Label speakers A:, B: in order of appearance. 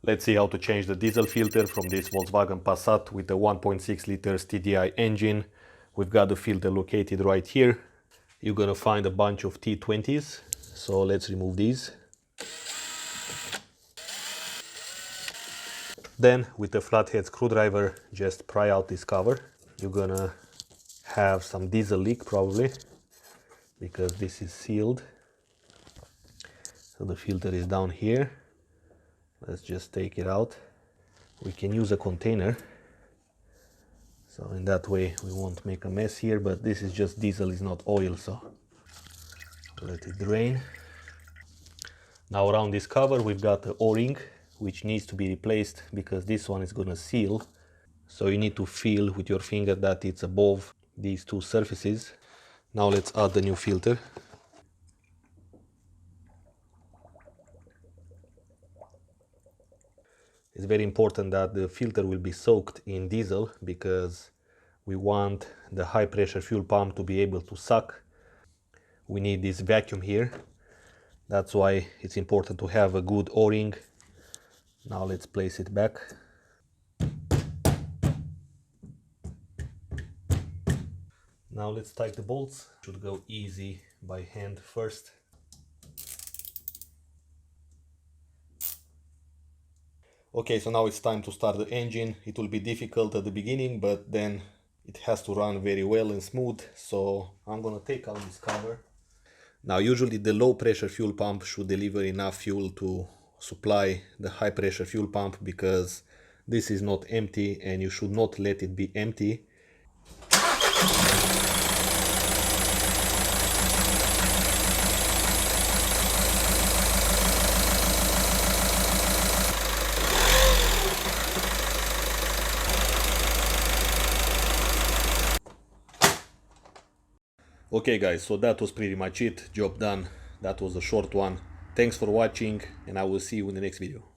A: Let's see how to change the diesel filter from this Volkswagen Passat with a 1.6 liters TDI engine. We've got the filter located right here. You're gonna find a bunch of T20s. So let's remove these. Then with a flathead screwdriver, just pry out this cover. You're gonna have some diesel leak probably, because this is sealed. So the filter is down here. Let's just take it out. We can use a container. So in that way we won't make a mess here, but this is just diesel, it's not oil, so let it drain. Now around this cover we've got the O-ring, which needs to be replaced because this one is gonna seal. So you need to feel with your finger that it's above these two surfaces. Now let's add the new filter. It's very important that the filter will be soaked in diesel because we want the high pressure fuel pump to be able to suck. We need this vacuum here. That's why it's important to have a good O-ring. Now let's place it back. Now let's tighten the bolts. Should go easy by hand first. Okay, so now it's time to start the engine. It will be difficult at the beginning, but then it has to run very well and smooth. So I'm gonna take out this cover. Now usually the low pressure fuel pump should deliver enough fuel to supply the high pressure fuel pump, because this is not empty and you should not let it be empty. Okay guys, so that was pretty much it. Job done. That was a short one. Thanks for watching and I will see you in the next video.